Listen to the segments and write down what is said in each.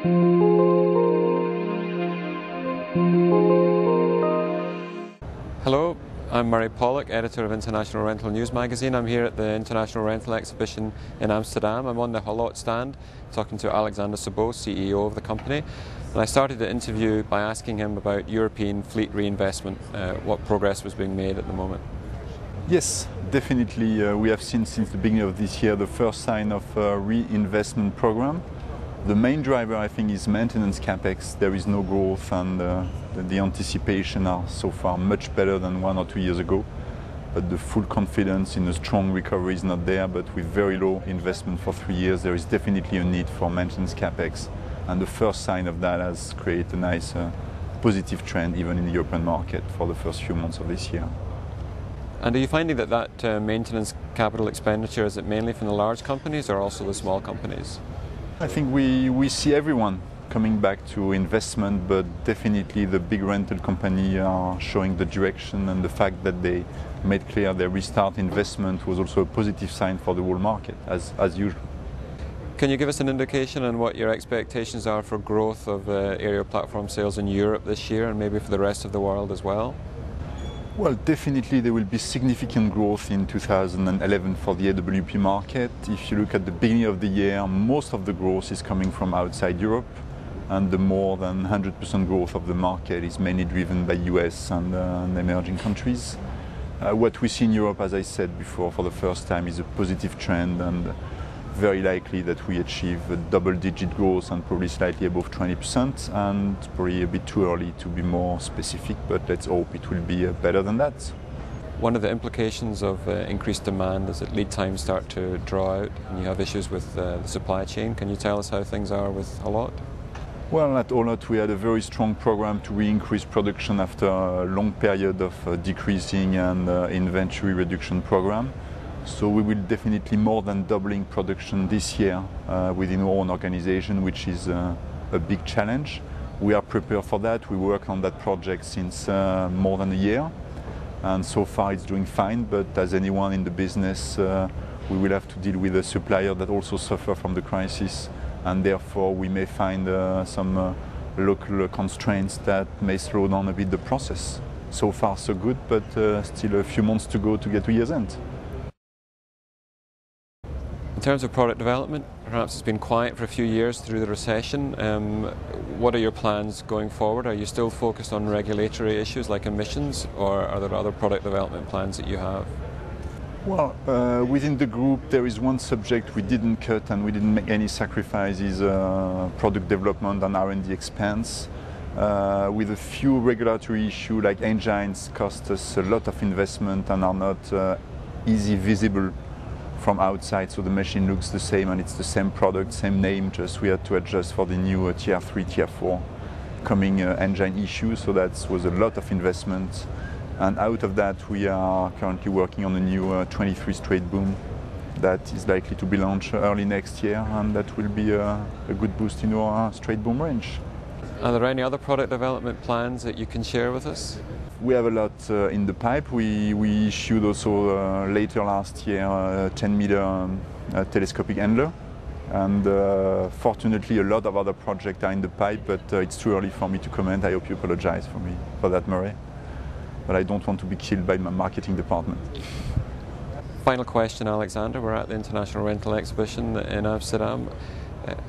Hello, I'm Pollok, editor of International Rental News magazine. I'm here at the International Rental Exhibition in Amsterdam. I'm on the Haulotte stand talking to Alexandre Saubot, CEO of the company. And I started the interview by asking him about European fleet reinvestment, what progress was being made at the moment. Yes, definitely. We have seen since the beginning of this year the first sign of a reinvestment program. The main driver, I think, is maintenance capex. There is no growth, and the anticipation are so far much better than 1 or 2 years ago. But the full confidence in a strong recovery is not there. But with very low investment for 3 years, there is definitely a need for maintenance capex. And the first sign of that has created a nice positive trend even in the European market for the first few months of this year. And are you finding that maintenance capital expenditure, is it mainly from the large companies or also the small companies? I think we see everyone coming back to investment, but definitely the big rental company are showing the direction, and the fact that they made clear their restart investment was also a positive sign for the whole market, as usual. Can you give us an indication on what your expectations are for growth of aerial platform sales in Europe this year and maybe for the rest of the world as well? Well, definitely there will be significant growth in 2011 for the AWP market. If you look at the beginning of the year, most of the growth is coming from outside Europe, and the more than 100% growth of the market is mainly driven by US and emerging countries. What we see in Europe, as I said before, for the first time is a positive trend, and very likely that we achieve a double-digit growth and probably slightly above 20%, and probably a bit too early to be more specific, but let's hope it will be better than that. One of the implications of increased demand is that lead times start to draw out and you have issues with the supply chain. Can you tell us how things are with Haulotte? Well, at Haulotte we had a very strong program to re-increase production after a long period of decreasing and inventory reduction program. So we will definitely more than doubling production this year within our own organization, which is a big challenge. We are prepared for that. We work on that project since more than a year, and so far it's doing fine. But as anyone in the business, we will have to deal with a supplier that also suffer from the crisis, and therefore we may find some local constraints that may slow down a bit the process. So far so good, but still a few months to go to get to year's end. In terms of product development, perhaps it's been quiet for a few years through the recession. What are your plans going forward? Are you still focused on regulatory issues like emissions, or are there other product development plans that you have? Well, within the group there is one subject we didn't cut and we didn't make any sacrifices, product development and R&D expense. With a few regulatory issues like engines cost us a lot of investment and are not easy visible from outside, so the machine looks the same and it's the same product, same name, just we had to adjust for the new tier 3, tier 4 coming engine issues, so that was a lot of investment. And out of that we are currently working on a new 23 straight boom that is likely to be launched early next year, and that will be a good boost in our straight boom range. Are there any other product development plans that you can share with us? We have a lot in the pipe. We issued also later last year a 10-meter telescopic handler, and fortunately a lot of other projects are in the pipe, but it's too early for me to comment. I hope you apologize for that, Murray, but I don't want to be killed by my marketing department. Final question, Alexander. We're at the International Rental Exhibition in Amsterdam.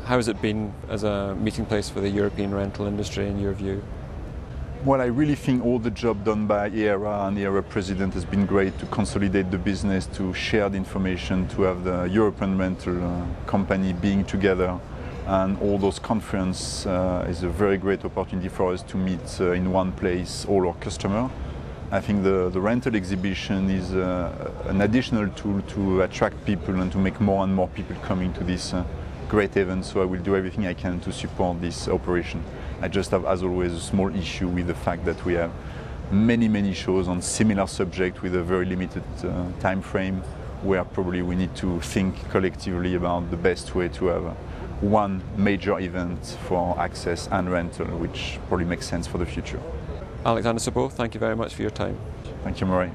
How has it been as a meeting place for the European rental industry in your view? Well, I really think all the job done by ERA and the ERA president has been great to consolidate the business, to share the information, to have the European rental company being together, and all those conferences is a very great opportunity for us to meet in one place all our customers. I think the rental exhibition is an additional tool to attract people and to make more and more people coming to this great event, so I will do everything I can to support this operation. I just have, as always, a small issue with the fact that we have many shows on similar subject with a very limited time frame, where probably we need to think collectively about the best way to have one major event for access and rental, which probably makes sense for the future. Alexandre Saubot, thank you very much for your time. Thank you, Murray.